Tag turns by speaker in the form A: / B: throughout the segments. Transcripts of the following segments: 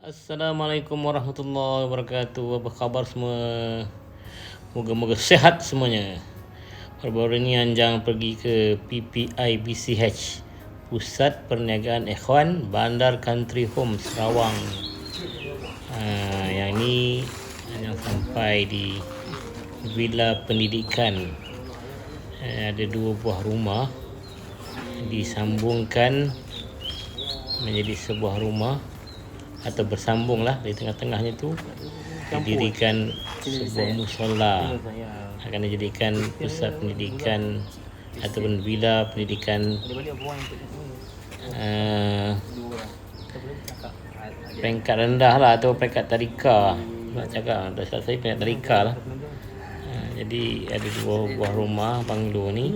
A: Assalamualaikum warahmatullahi wabarakatuh. Apa khabar semua? Moga-moga sehat semuanya. Baru-baru ini Anjang pergi ke PPI BCH, Pusat Perniagaan Ikhwan Bandar Country Home Sarawang. Yang ini Anjang sampai di Villa Pendidikan. Ada 2 buah rumah disambungkan menjadi sebuah rumah atau bersambunglah. Di tengah-tengahnya tu didirikan sebuah musola, akan dijadikan pusat pendidikan ataupun villa pendidikan peringkat rendah lah, atau peringkat tadika nak cakap. Dah saya peringkat tadika lah. Jadi ada 2 buah rumah banglo ni,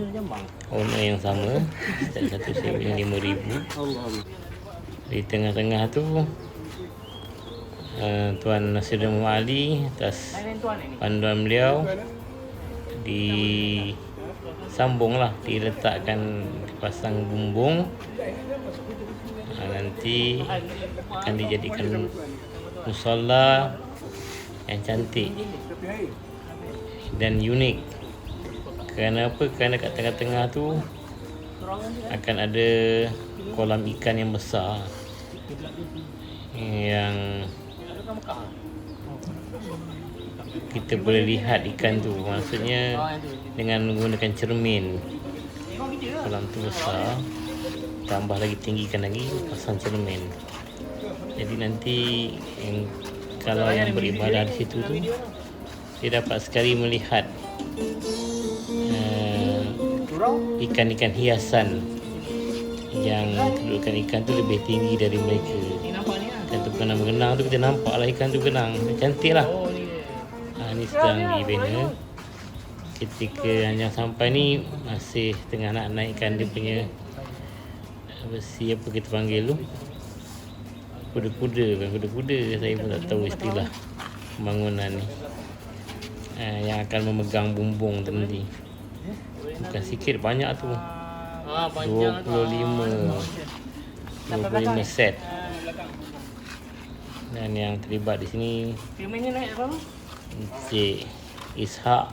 A: owner yang sama, satu sewa 5,000. Di tengah-tengah tu Tuan Nasir Muhammad Ali, atas panduan beliau, disambunglah, diletakkan, dipasang bumbung. Nanti akan dijadikan musola yang cantik dan unik. Kerana apa? Kerana kat tengah-tengah tu akan ada kolam ikan yang besar, yang kita boleh lihat ikan tu. Maksudnya dengan menggunakan cermin. Kolam tu besar, tambah lagi, tinggikan lagi, pasang cermin. Jadi nanti kalau yang beribadah di situ tu, dia dapat sekali melihat ikan-ikan hiasan, yang kedudukan ikan tu lebih tinggi dari mereka. Dan tu berenang-berenang tu, kita nampak lah ikan tu berenang, cantik lah. Ni sedang dibina. Ketika Anjang sampai ni, masih tengah nak naikkan dia punya besi, apa kita panggil tu, kuda-kuda. Saya pun tak tahu istilah pembangunan ni. Yang akan memegang bumbung tu nanti. Bukan sikit, banyak tu. 25 set. Dan yang terlibat di sini Encik Ishak,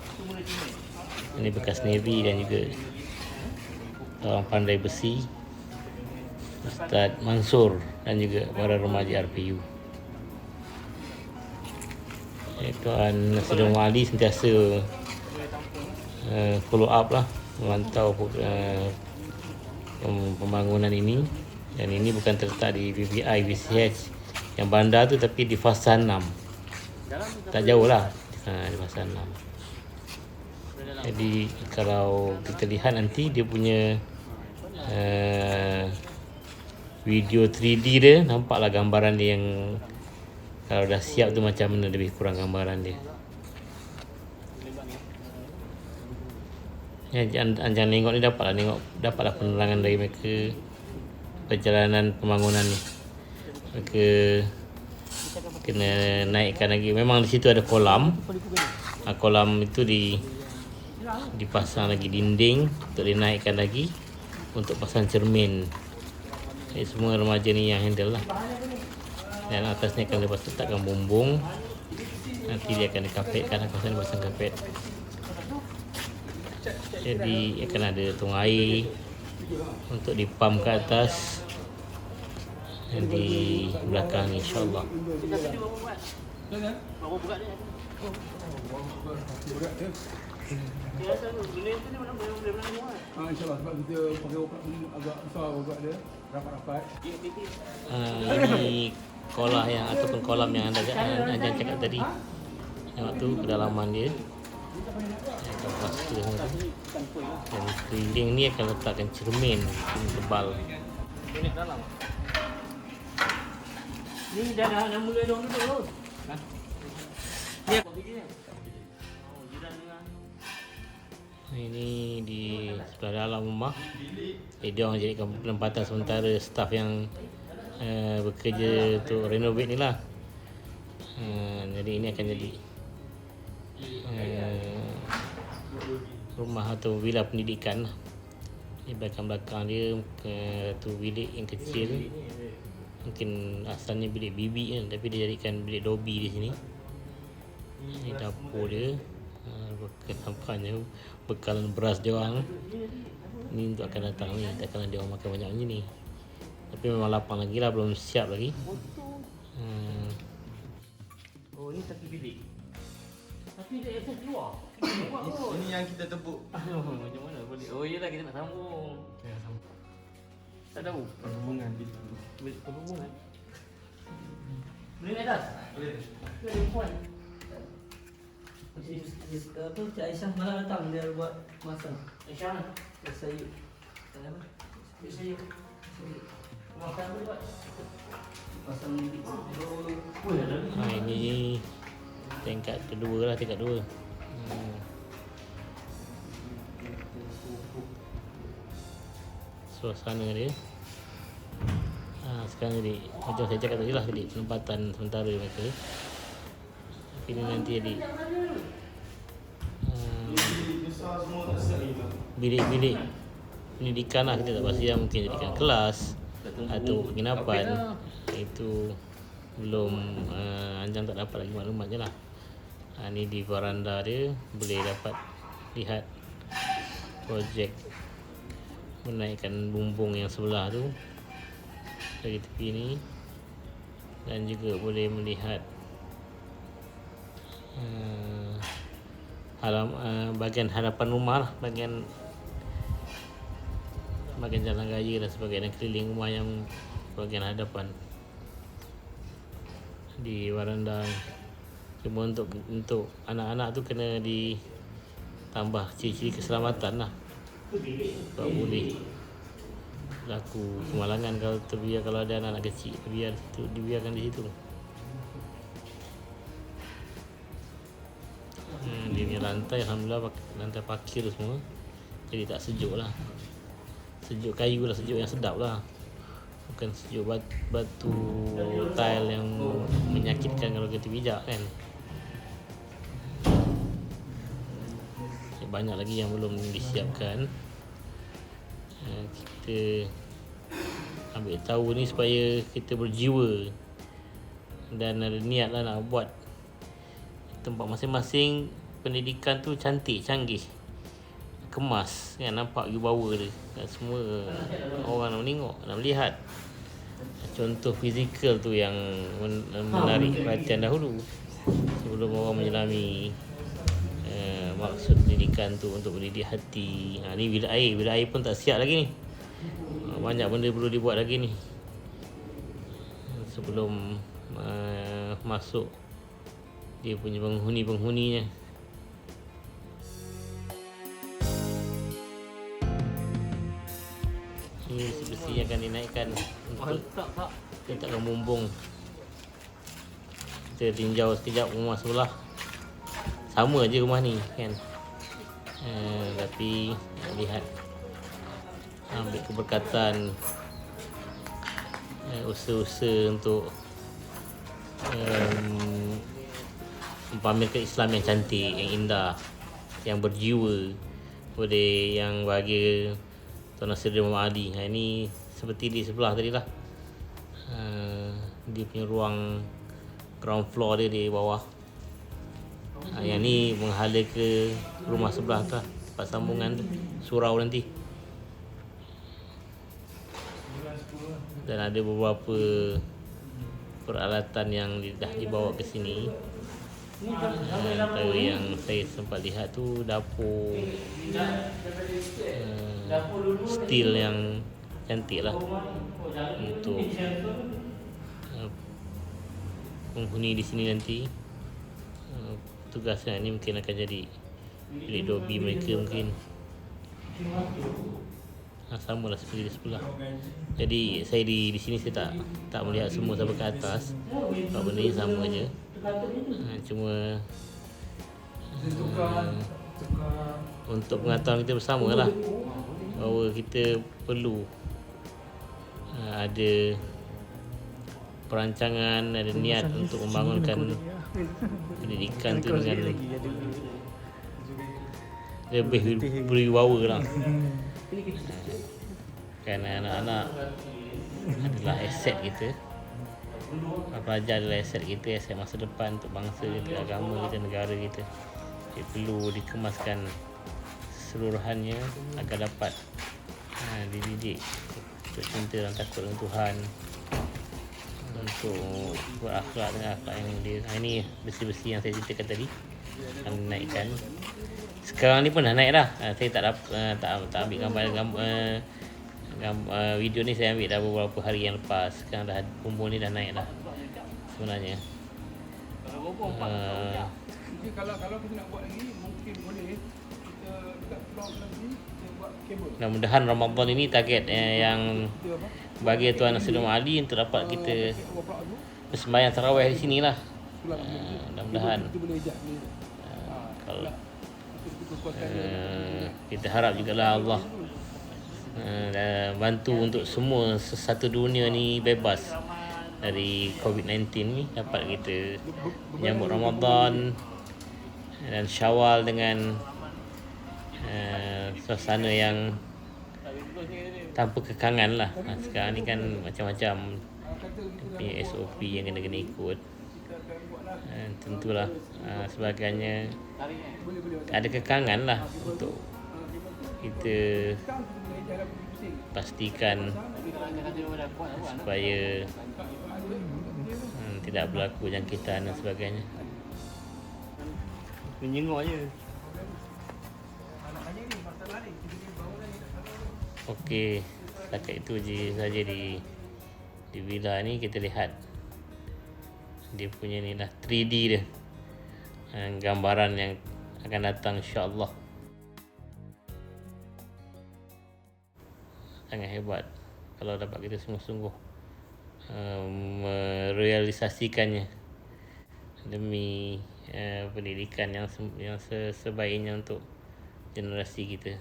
A: ini bekas Navy dan juga orang pandai besi, Ustaz Mansur, dan juga para remaja RPU. Tuan Nasir Wali sentiasa follow up lah, memantau pembangunan ini. Dan ini bukan terletak di PPI BCH yang bandar tu, tapi di fasa 6, tak jauh lah, di fasa 6. Jadi kalau kita lihat nanti dia punya video 3D dia, nampaklah gambaran dia, yang kalau dah siap tu macam mana lebih kurang gambaran dia. Anjang tengok ni, dapatlah penerangan dari mereka perjalanan pembangunan ni. Mereka kena naikkan lagi. Memang di situ ada kolam. Kolam itu dipasang lagi dinding untuk dinaikkan lagi, untuk pasang cermin. Jadi semua remaja ni yang handle lah. Dan atasnya akan letakkan bumbung. Nanti dia akan dikapetkan, kawasan pasang kapet. Jadi akan ada tong air untuk dipam ke atas dan di belakang, insyaAllah.
B: InsyaAllah, sebab kita pakai ubat agak besar, ubat dia rapat-rapat.
A: Ini kolam ataupun kolam yang Anjang cakap tadi. Tengok tu kedalaman dia. Dan keliling ni akan letakkan cermin tebal. Ni dah mula duduk tu. Ini di sebelah dalam rumah. Dia orang jadikan penempatan sementara staf yang bekerja untuk renovate ni lah. Jadi ini akan jadi rumah atau villa pendidikan. Di belakang dia tu bilik yang kecil Mungkin asalnya bilik bibi kan, tapi dia jadikan bilik Dobby di sini. Ini dapur dia. Nampaknya bekalan beras dia orang. Ini untuk akan datang ni, takkan dia orang makan banyak macam ni. Tapi memang lapang lagi lah, belum siap lagi. Oh, ni satu bilik. Tapi dia akses keluar.
C: Ini yang kita tepuk.
A: Macam mana boleh? Oh iyalah, kita nak sambung. Tak tahu.
C: Hubungan bilik.
A: Bilik perhubungan. Boleh naik atas?
C: Boleh.
A: Ada perempuan.
D: Apa Cik Aisyah malah datang dia buat masak.
A: Aisyah mana?
D: Sayur. Apa?
A: Saya makan apa buat?
D: Pasang bilik.
A: Oh, ini tingkat kedua lah, tingkat 2. Suasana dia. Sekarang jadi macam saya cakap tadi lah, jadi penempatan sementara mereka. Tapi ni nanti jadi
C: Besar semua tak sekali lah.
A: bilik-bilik pendidikan lah, kita tak pasti lah, mungkin jadikan kelas atau penginapan. Itu belum Anjang tak dapat lagi maklumatnya lah. Ni di veranda dia boleh dapat lihat projek menaikkan bumbung yang sebelah tu dari tepi ni, dan juga boleh melihat bahagian hadapan rumah lah, bahagian jalan raya dan sebagainya, keliling rumah yang bahagian hadapan di veranda. Cuma untuk anak-anak tu kena ditambah ciri-ciri keselamatan lah, sebab boleh berlaku kemalangan kalau ada anak-anak kecil dibiarkan di situ. Dia punya lantai alhamdulillah lantai parkir semua, jadi tak sejuk lah, sejuk kayu lah, sejuk yang sedap lah, bukan sejuk batu tile yang menyakitkan kalau kita pijak kan. Banyak lagi yang belum disiapkan. Kita ambil tahu ni supaya kita berjiwa dan ada niat lah nak buat tempat masing-masing pendidikan tu cantik, canggih, kemas kan, nampak wibawa dia dan semua orang nak menengok, nak melihat. Contoh fizikal tu yang menarik perhatian dahulu sebelum orang menyelami maksud pendidikan tu untuk mendidik hati. Ni bilik air pun tak siap lagi ni. Banyak benda perlu dibuat lagi ni sebelum masuk dia punya penghuni-penghuninya. Ini besi yang akan dinaikkan untuk letakkan bumbung. Kita tinjau sekejap rumah sebelah, sama je rumah ni kan, tapi lihat ambil keberkatan usaha-usaha untuk mempamerkan Islam yang cantik, yang indah, yang berjiwa, boleh yang bahagia Tuan Nasir Muhammad Ali. Ini seperti di sebelah tadi lah, dia punya ruang ground floor dia di bawah. Yang ni menghala ke rumah sebelah tu, tempat sambungan tu, surau nanti. Dan ada beberapa peralatan yang dah dibawa ke sini. Antara yang saya sempat lihat tu dapur steel yang cantik lah untuk penghuni di sini nanti. Tugasnya ni mungkin akan jadi bilik Dobby mereka mungkin. Sama lah seperti di sebelah. Jadi saya di sini saya tak melihat semua sampai ke atas. Sebab benda ni sama je. Cuma untuk pengetahuan kita bersama lah, bahawa kita perlu ada perancangan, ada niat untuk membangunkan pendidikan tu dengan lebih berwibawa lah. Kerana anak-anak adalah aset kita. pelajar adalah aset kita, aset masa depan untuk bangsa kita, agama kita, negara kita. Dia perlu dikemaskan keseluruhannya agar dapat dididik untuk cinta dan takut dengan Tuhan, untuk berakhlak dengan akhlak yang dia. Ini besi-besi yang saya ceritakan tadi akan naikkan. Sekarang ni pun dah naik dah. Saya tak ambil video ni, saya ambil dah beberapa hari yang lepas. Sekarang dah bumbung ni dah naik dah sebenarnya.
B: Mungkin kalau kita nak buat lagi, mungkin boleh kita dekat vlog nanti kita buat kabel.
A: Mudah-mudahan Ramadan ini target yang
B: Kita apa?
A: bagi Tuan Nasruddin Ali untuk dapat kita bersembahyang tarawih di sini lah. Mudah-mudahan
B: kita boleh ejak ni.
A: kalau
B: Kekuatan
A: kita harap jugalah Allah bantu untuk semua satu dunia ni bebas dari COVID-19 ni, dapat kita menyambut Ramadan dan Syawal dengan suasana yang tanpa kekangan lah. Sekarang ni kan macam-macam punya SOP yang kena ikut. Tentulah sebagainya ada kekangan lah untuk kita pastikan supaya tidak berlaku jangkitan dan sebagainya.
D: Menyengok je.
A: Okey, setakat itu je saja di villa ni. Kita lihat dia punya ni lah 3D dia, gambaran yang akan datang insya-Allah. Sangat hebat kalau dapat kita sungguh-sungguh merealisasikannya demi pendidikan yang sebaiknya untuk generasi kita.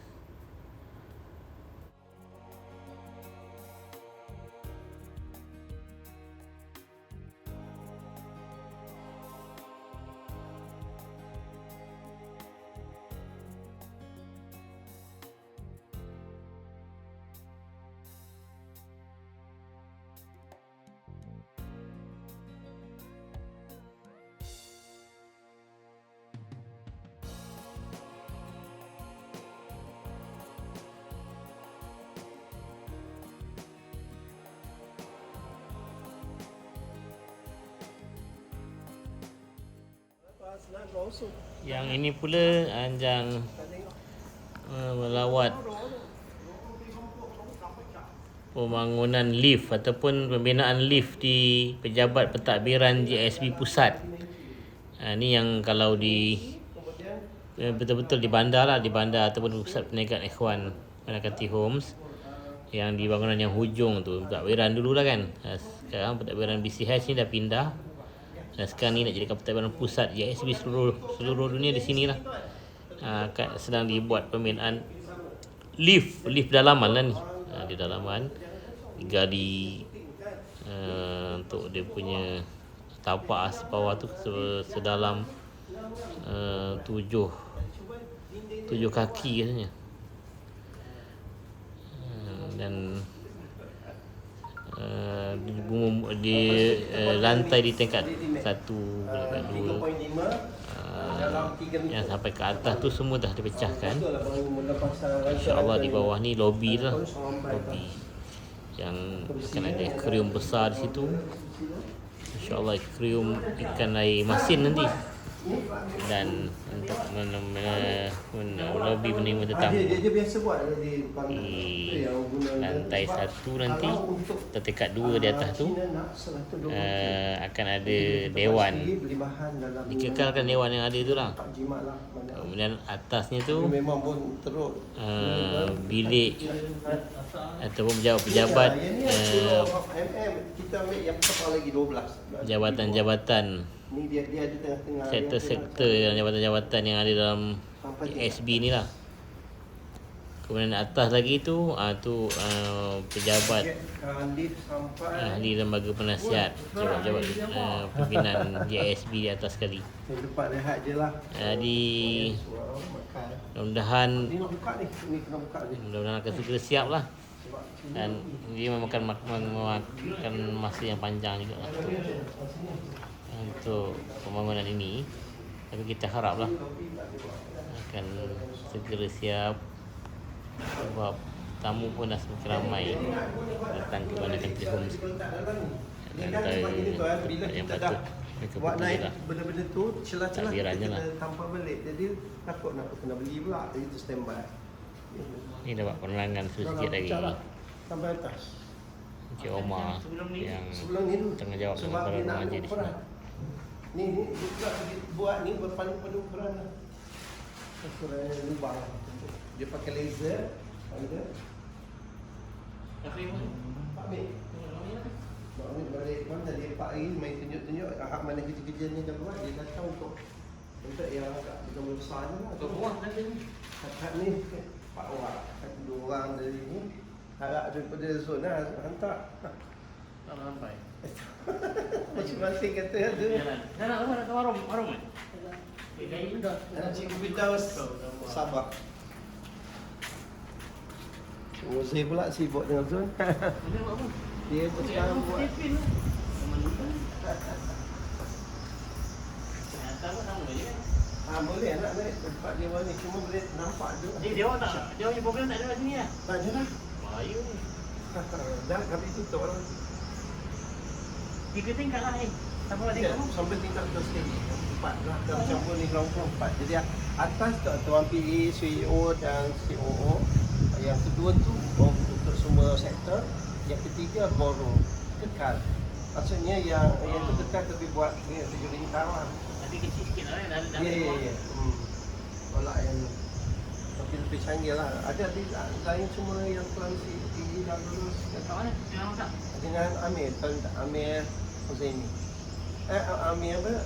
A: Yang ini pula Anjang melawat pembangunan lift ataupun pembinaan lift di Pejabat Pentadbiran JSB Pusat. Ni yang kalau di betul-betul di bandar lah, di bandar ataupun pusat perniagaan Ikhwan Manakati Homes yang di bangunan yang hujung tu, pentadbiran dulu lah kan. Sekarang pentadbiran BCH ni dah pindah. Dan sekarang ni nak jadikan pentadbiran pusat JSB seluruh dunia di sini lah. Sedang dibuat pembinaan lift dalaman lah ni. Di dalaman gali untuk dia punya tapak bawah tu sedalam 7 kaki katanya. Dan di lantai di tingkat 1, tingkat 2 yang sampai ke atas tu semua dah dipecahkan. InsyaAllah di bawah ni lobi lah, lobi yang akan ada akuarium besar di situ. InsyaAllah akuarium ikan air masin nanti, dan untuk lobi menerima tetamu.
E: Dia biasa buat di
A: Lantai 1 nanti atau tingkat 2 di atas tu akan ada dewan. Dikekalkan dewan yang ada tu lah. Kemudian atasnya tu bilik ataupun pejabat
E: kita ambil yang besar lagi 12.
A: jabatan-jabatan,
E: Ni dia ada tengah-tengah
A: sektor-sektor dan jabatan-jabatan yang ada dalam SB ni lah. Kemudian atas lagi tu pejabat ahli lembaga penasihat, jabat-jabat pimpinan JSB di atas sekali.
E: tempat rehat je lah.
A: Jadi mudah-mudahan
E: Ni nak buka ni. Ni kena buka ni.
A: akan segera siap lah. Dan dia memakan masa yang panjang juga lah untuk pembangunan ini. Tapi kita haraplah akan segera siap, sebab tamu pun dah semakin ramai datang ke Bandar Country Homes. Dan
E: Bila
A: yang
E: kita dah
A: patut mereka
E: buat
A: pergi
E: naik
A: lah.
E: benda-benda tu, celah-celah
A: Takbirannya
E: kita
A: lah.
E: tampar balik. Jadi takut nak kena beli pula, jadi tu standby.
A: Ini dapat penerangan sedikit dari
E: Sampai atas.
A: Encik Omar yang
E: Sebelum ni tu
A: tengah jawab dengan
E: sebab
A: para
E: dia nak
A: remaja di
E: ukuran.
A: sini.
E: Ni dia pula buat ni berpadu-padu ukuran lah. Ukuran lubang. Dia pakai laser. Ada. Pak Mik. Pak Mik balik mana dia 4 hari main tunjuk-tunjuk ahak mana kerja-kerja ni dah buat, dia datang untuk yang agak besar je lah. Kat ni Pak Wak, 2 orang dari ni. Harap daripada zona hantar.
D: Tak sampai.
E: Masing-masing kata ada.
D: Nak ke warung kan?
E: Cikgu Firdaus Sabah. Cikgu Zee pula sibuk dengan Zon. Dia pun sekarang buat. Boleh nak naik tempat dia ni, cuma boleh nampak je.
D: Dia orang punya program tak ada kat sini lah.
E: Tak ada lah.
D: Bahaya ni.
E: Dah kami tutup orang.
D: 3 tingkat lah ni. Sampai
E: Ya,
D: tingkat
E: sampai tingkat ke stage 4 lah. Dah campur ni ground floor 4. Jadi atas Tuan PE, CEO dan COO. Yang kedua tu untuk semua sektor. Yang ketiga ballroom. Kekal. Maksudnya yang tu kekal tapi buat ni security tower.
D: Tapi kecil sikit lah kan.
E: Ya. Tolak yang tapi lebih canggih lah. Ada lain semua yang Tuan PE dah lulus.
D: Kat mana? Dia orang masak?
E: Dengan Amir, Tuan Amir Huzaini. Amir apa?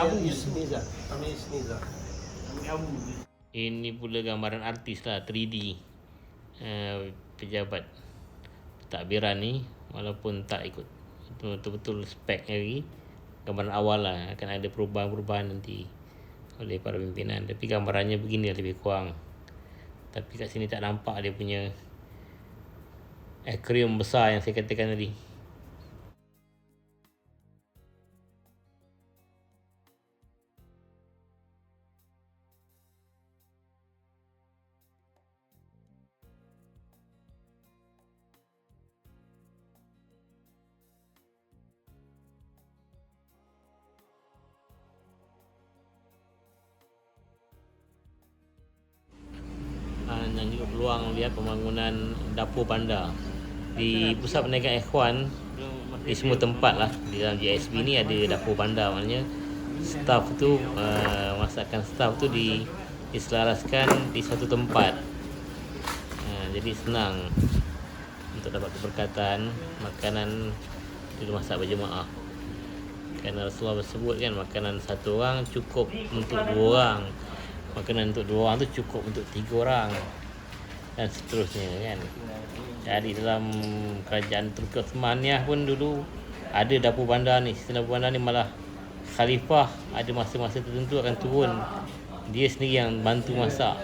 E: Amir Yusniza. Amir Yusniza.
D: Ambil Abu.
A: Ini pula gambaran artis lah, 3D pejabat takbiran ni, walaupun tak ikut betul-betul spek lagi. Gambaran awal lah, akan ada perubahan-perubahan nanti oleh para pimpinan. Tapi gambarannya begini lebih kurang. Tapi kat sini tak nampak dia punya aquarium besar yang saya katakan tadi. Dan juga peluang lihat pembangunan dapur bandar di pusat perniagaan Ikhwan. Di semua tempat lah di dalam GSB ni ada dapur bandar, maknanya staff tu masakan staff tu diselaraskan di satu tempat. Jadi senang untuk dapat keberkatan makanan dimasak berjemaah. Kerana Rasulullah sebut kan, makanan satu orang cukup untuk 2 orang, makanan untuk 2 orang tu cukup untuk 3 orang, dan seterusnya kan. Jadi dalam kerajaan Turki Osmaniyah pun dulu ada dapur bandar ni. Sistem dapur bandar ni malah khalifah ada masa-masa tertentu akan turun, dia sendiri yang bantu masak.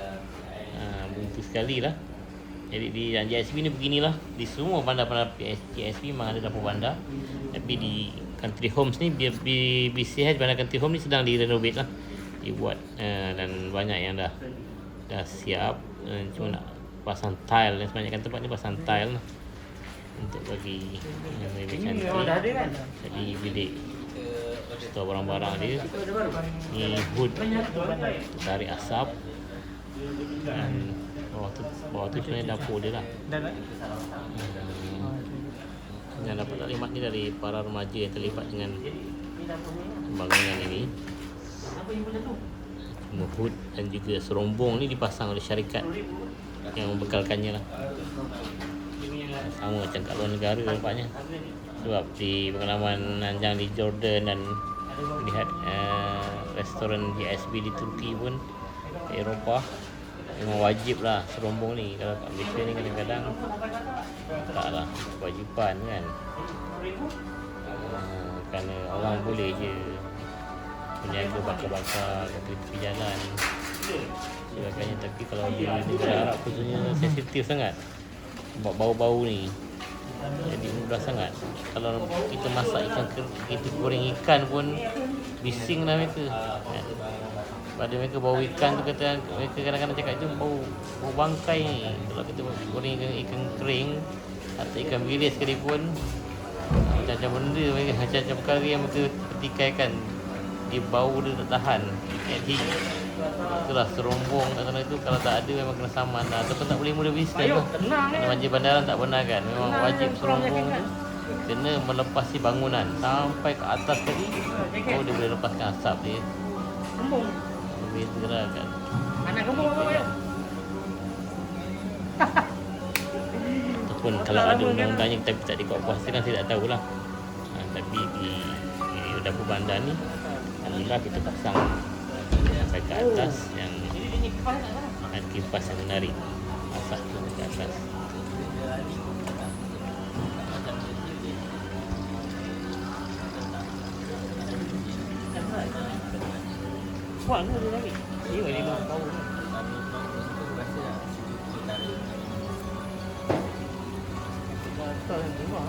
A: Beruntung sekali lah. Jadi di GSB ni beginilah. Di semua bandar-bandar GSB memang ada dapur bandar. Tapi di Country Homes ni, BCH Bandar Country Home ni sedang direnovate lah, dibuat, dan banyak yang dah siap. Cuma nak pasang tile, dan sebanyak tempat ni pasang tile lah untuk bagi yang lebih cantik. Jadi bilik store barang-barang dia ni, hood tarik asap, dan bawah tu sebenarnya dapur dia lah. Yang dapat taklimat ni dari para remaja yang terlibat dengan pembangunan ini. Semua hood dan juga serombong ni dipasang oleh syarikat yang membekalkannya lah. Sama macam kat luar negara nampaknya. Sebab di pengalaman Nanjang di Jordan dan lihat restoran GSB di Turki pun, di Eropah, memang wajib lah serombong ni. Kalau kat Malaysia ni kadang-kadang tak lah kewajipan kan. Kerana orang boleh je berniaga bakar-bakar kat tepi jalan sebagainya. Tapi kalau di negara Arab khususnya sensitif sangat, bau-bau ni. Jadi mudah sangat. Kalau kita masak ikan, kita goreng ikan pun bising lah mereka. Kan? Pada mereka bau ikan tu kata mereka kadang-kadang cakap itu bau bangkai ni. Kalau kita goreng ikan kering atau ikan bilis sekalipun, macam-macam benda mereka, macam-macam perkara yang mereka petikaikan, dia bau dia tak tahan. Jadi itulah serombong kat sana tu, kalau tak ada memang kena saman lah, ataupun tak boleh mula bisnes lah. Kena Majlis Bandaran tak benarkan, memang wajib serombong tu kena melepasi bangunan sampai ke atas tadi, oh dia boleh lepaskan asap dia. Beza lah kan.
D: Anak kembung apa ya?
A: Ataupun kalau ada undang-undangnya tapi tak dikuatkuasakan, saya tak tahulah. Tapi di dapur bandar ni alhamdulillah kita pasang sampai ke atas yang ada kipas yang menarik asap tu ke atas.
D: Kuat ke dia lagi? Dia 5 tahun. Betul kan rumah.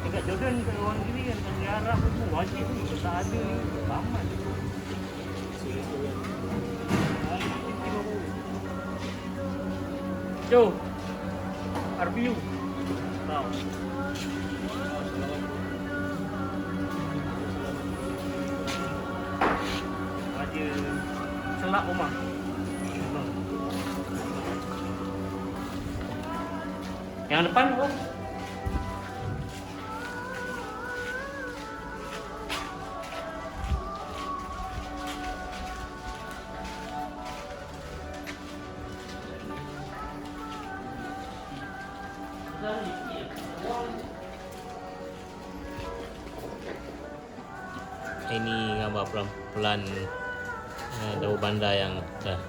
D: Dekat Jordan kat luar negeri kan, kat Arab tu wajib ni, tak ada aman. Jom. RBU. Tahu. Ada selak rumah. Yang depan tu.
A: Ini gambar pelan-pelan dapur bandar yang dah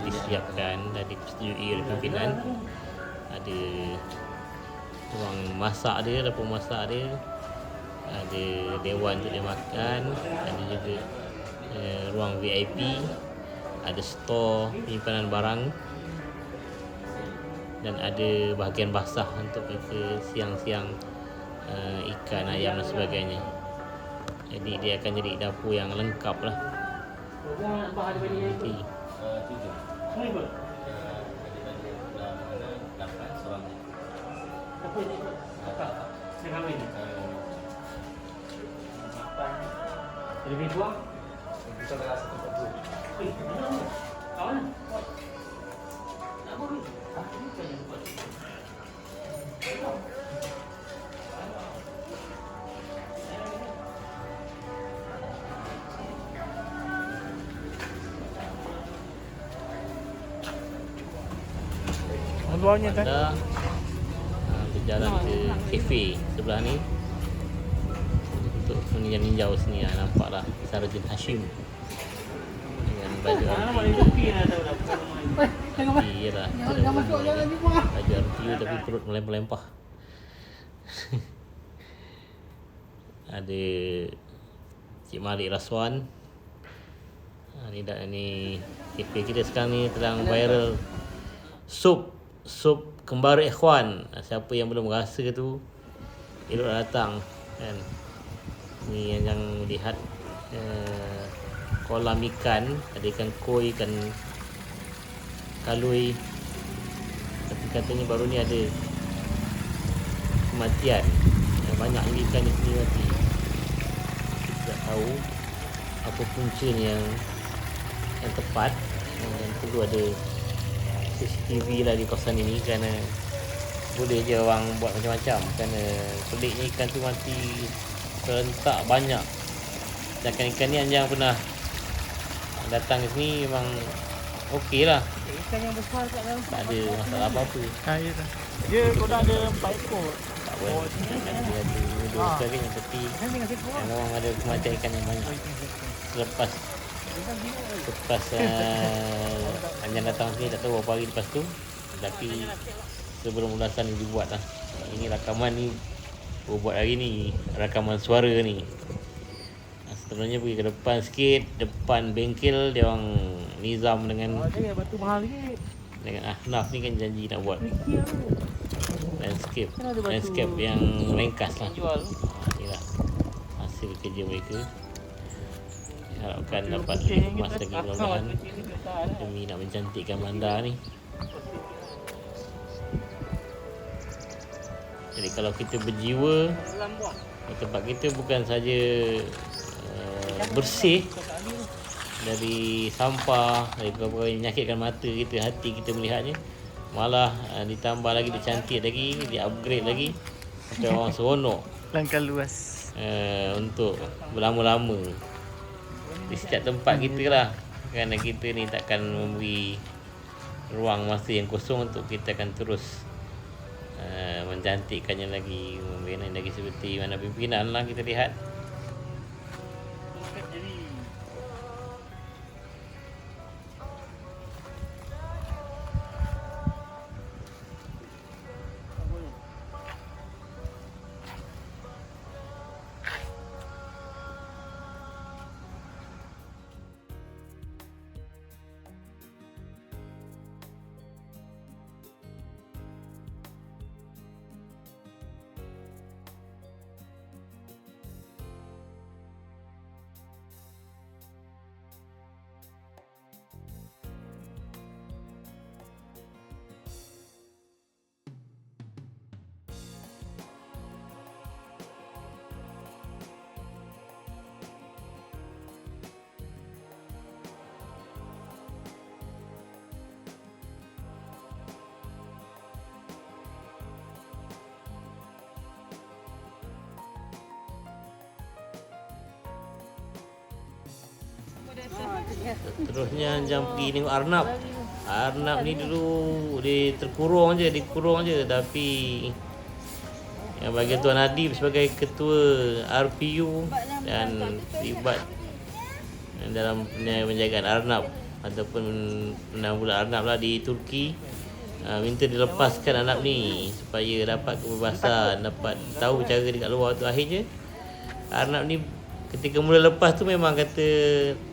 A: disiapkan, dah disetujui oleh pimpinan. Ada ruang masak dia, dapur masak dia, ada dewan untuk dia makan, ada juga ruang VIP, ada store penyimpanan barang, dan ada bahagian basah untuk mereka siang-siang ikan, ayam dan sebagainya. Jadi dia akan jadi dapur yang lengkap lah. Nanti
D: lebih kurang.
E: Kita dah rasa tempat tu.
D: Kawan. Tak boleh. Ini kan yang buat. Luarnya kan?
A: anda berjalan ke kafe sebelah ni untuk meninjau sini. Nampaklah Sarjan Hashim dengan baju RTU. Iyalah, baju RTU tapi perut melempah-lempah. Ada Cik Malik Raswan. Ni kafe kita sekarang ni sedang viral sup kembar ikhwan. Siapa yang belum rasa tu elok datang kan. Ni yang lihat kolam ikan, ada ikan koi, ikan kalui. Tapi katanya baru ni ada kematian. Banyak ikan di sini mati. Kita tak tahu apa puncanya yang tepat, dan perlu ada CCTV lah di kawasan ini, kerana boleh je orang buat macam-macam. Kerana peliknya ikan tu mati serentak banyak. Sedangkan ikan ni Anjang pernah datang ke sini memang okey lah,
D: Ikan yang besar kat dalam
A: tak ada masalah apa-apa.
D: ya dah. Dia kena ada 4 ekor.
A: Tak apa, ada dua sebagainya. Tapi
D: Kan dengan seekor.
A: yang orang ada kematian ikan yang banyak. Selepas Anjang datang sini tak tahu berapa hari lepas tu, tapi sebelum ulasan ni dibuat lah. Ini rakaman ni buat hari ni, rakaman suara ni. Sebenarnya pergi ke depan sikit, depan bengkel dia orang nizam dengan
D: Jangan batu mahal sikit.
A: dengan Ahnaf ni kan janji nak buat
D: Fikir tu. Kan ada batu.
A: landscape yang ringkas lah.
D: Jual.
A: Inilah hasil kerja mereka. Harapkan dapat
D: Okey,
A: lebih kemas
D: kita
A: lagi
D: tak
A: mudah-mudahan
D: tahu sini kat sana.
A: demi nak mencantikkan bandar ni. Jadi kalau kita berjiwa,
D: Dalam buat.
A: tempat kita bukan saja bersih dari sampah, dari berbagai menyakitkan mata kita, hati kita melihatnya, malah ditambah lagi, dicantik lagi, di-upgrade lagi sampai orang seronok
C: Langkah luas.
A: untuk berlama-lama di setiap tempat kita lah. Kerana kita ni takkan memberi ruang masa yang kosong untuk kita akan terus mencantikkannya lagi, membina lagi seperti mana pimpinan lah kita lihat.
D: Jadi
A: Terusnya jam pergi tengok Arnab. Arnab ni dulu dia terkurung je, tapi yang bagi Tuan Adib sebagai ketua RPU dan terlibat dalam penjagaan Arnab ataupun penanggulan Arnab lah di Turki, minta dilepaskan Arnab ni supaya dapat kebebasan, dapat tahu cara dekat luar tu. Akhirnya Arnab ni ketika mula lepas tu memang kata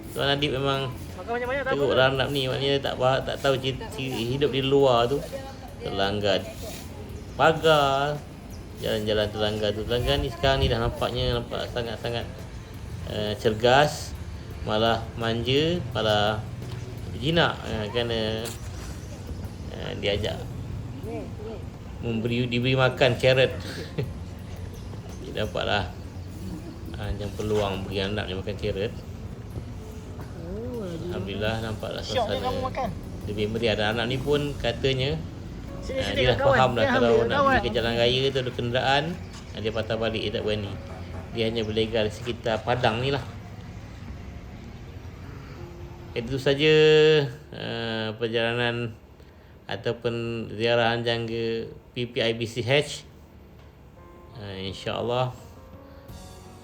A: Tuan Adib memang
D: makan banyak-banyak tak
A: teruk
D: apa.
A: Arnab ni, maknanya tak tahu hidup di luar tu, terlanggar pagar, jalan-jalan terlanggar ni. Sekarang ni dah nampak sangat-sangat cergas, malah manja, malah jinak kerana diajak diberi makan carrot. Dia dapatlah yang peluang bagi anak dia makan carrot. Alhamdulillah nampaklah suasana lebih meriah. Dan anak ni pun katanya dia dah faham dah kalau nak pergi ke jalan raya tu ada kenderaan, dia patah balik, dia tak berani. Dia hanya berlegar di sekitar Padang ni lah. Itu saja perjalanan ataupun ziarah anjang ke PPIBCH. InsyaAllah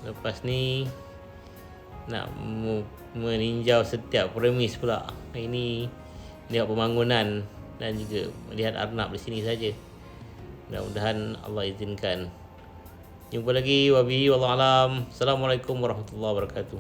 A: lepas ni nak meninjau setiap premis pula. Ini lihat pembangunan dan juga melihat Arnab di sini saja. Mudah-mudahan Allah izinkan. Jumpa lagi. Wabillahi wallahu alam. Assalamualaikum warahmatullahi wabarakatuh.